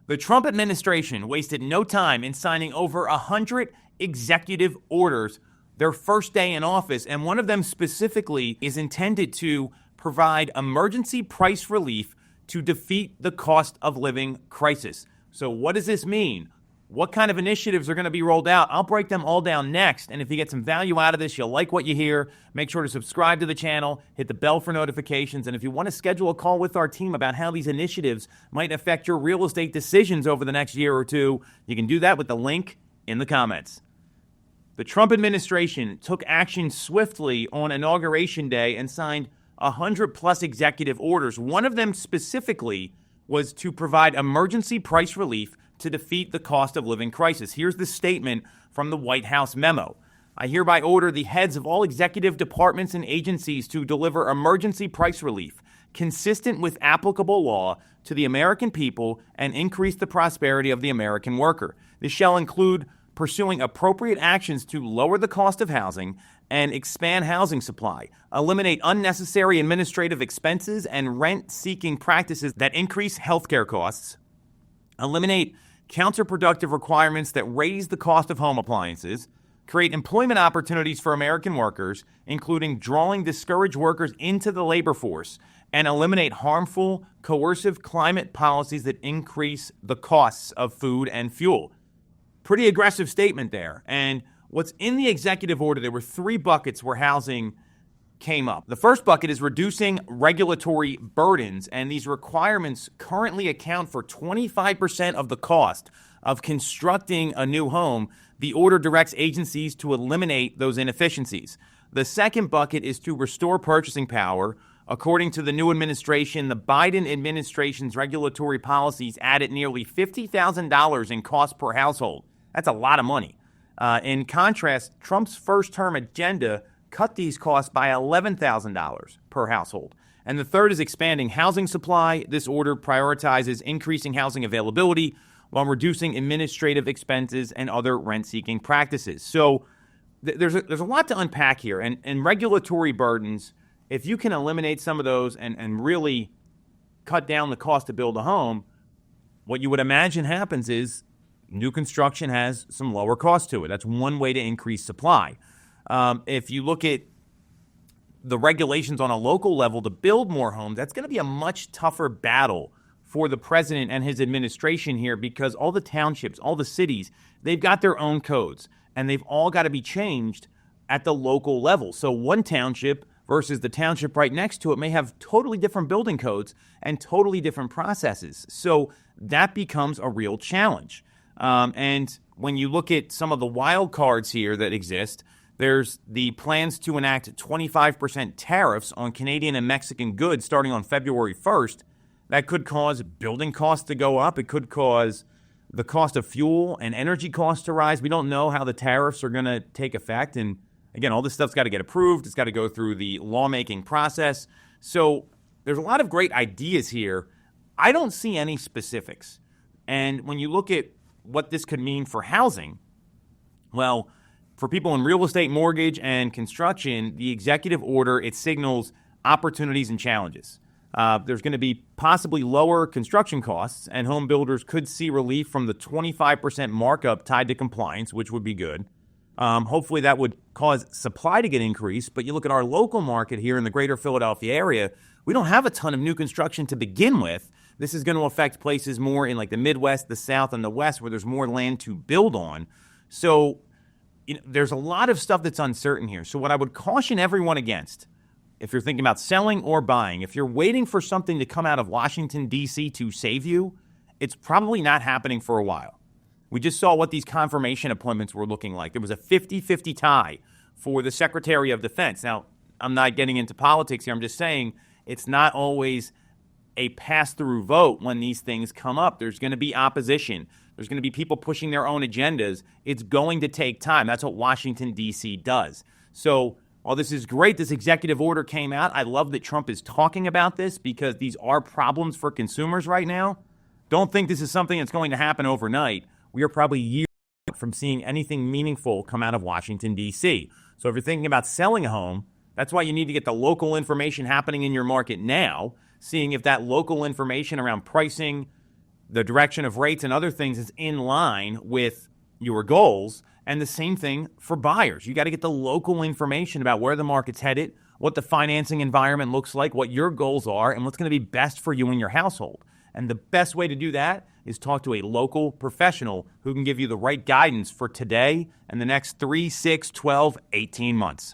The Trump administration wasted no time in signing over 100 executive orders their first day in office, and one of them specifically is intended to provide emergency price relief to defeat the cost of living crisis. So what does this mean? What kind of initiatives are going to be rolled out? I'll break them all down next. And if you get some value out of this, you'll like what you hear, make sure to subscribe to the channel, hit the bell for notifications. And if you want to schedule a call with our team about how these initiatives might affect your real estate decisions over the next year or two, you can do that with the link in the comments. The Trump administration took action swiftly on Inauguration Day and signed 100-plus executive orders. One of them specifically was to provide emergency price relief to defeat the cost of living crisis. Here's the statement from the White House memo. I hereby order the heads of all executive departments and agencies to deliver emergency price relief consistent with applicable law to the American people and increase the prosperity of the American worker. This shall include pursuing appropriate actions to lower the cost of housing and expand housing supply, eliminate unnecessary administrative expenses and rent-seeking practices that increase healthcare costs, eliminate counterproductive requirements that raise the cost of home appliances, create employment opportunities for American workers, including drawing discouraged workers into the labor force, and eliminate harmful, coercive climate policies that increase the costs of food and fuel. Pretty aggressive statement there. And what's in the executive order, there were three buckets where housing came up. The first bucket is reducing regulatory burdens, and these requirements currently account for 25% of the cost of constructing a new home. The order directs agencies to eliminate those inefficiencies. The second bucket is to restore purchasing power. According to the new administration, the Biden administration's regulatory policies added nearly $50,000 in cost per household. That's a lot of money. In contrast, Trump's first-term agenda cut these costs by $11,000 per household. And the third is expanding housing supply. This order prioritizes increasing housing availability while reducing administrative expenses and other rent-seeking practices. So there's a lot to unpack here. And regulatory burdens, if you can eliminate some of those and really cut down the cost to build a home, what you would imagine happens is new construction has some lower cost to it. That's one way to increase supply. If you look at the regulations on a local level to build more homes, that's going to be a much tougher battle for the president and his administration here, because all the townships, all the cities, they've got their own codes, and they've all got to be changed at the local level. So one township versus the township right next to it may have totally different building codes and totally different processes. So that becomes a real challenge. And when you look at some of the wild cards here that exist, there's the plans to enact 25% tariffs on Canadian and Mexican goods starting on February 1st. That could cause building costs to go up. It could cause the cost of fuel and energy costs to rise. We don't know how the tariffs are going to take effect. And again, all this stuff's got to get approved. It's got to go through the lawmaking process. So there's a lot of great ideas here. I don't see any specifics. And when you look at what this could mean for housing, well, for people in real estate, mortgage, and construction, the executive order, it signals opportunities and challenges. There's going to be possibly lower construction costs, and home builders could see relief from the 25% markup tied to compliance, which would be good. Hopefully that would cause supply to get increased, but you look at our local market here in the greater Philadelphia area, we don't have a ton of new construction to begin with. This is going to affect places more in like the Midwest, the South, and the West where there's more land to build on. So there's a lot of stuff that's uncertain here. So what I would caution everyone against, if you're thinking about selling or buying, if you're waiting for something to come out of Washington, D.C. to save you, it's probably not happening for a while. We just saw what these confirmation appointments were looking like. There was a 50-50 tie for the Secretary of Defense. Now, I'm not getting into politics here. I'm just saying it's not always a pass-through vote when these things come up. There's going to be opposition. There's going to be people pushing their own agendas. It's going to take time. That's what Washington, D.C. does. So while this is great, this executive order came out. I love that Trump is talking about this because these are problems for consumers right now. Don't think this is something that's going to happen overnight. We are probably years from seeing anything meaningful come out of Washington, D.C. So if you're thinking about selling a home, that's why you need to get the local information happening in your market now, seeing if that local information around pricing, the direction of rates and other things is in line with your goals. And the same thing for buyers. You got to get the local information about where the market's headed, what the financing environment looks like, what your goals are, and what's going to be best for you and your household. And the best way to do that is talk to a local professional who can give you the right guidance for today and the next 3, 6, 12, 18 months.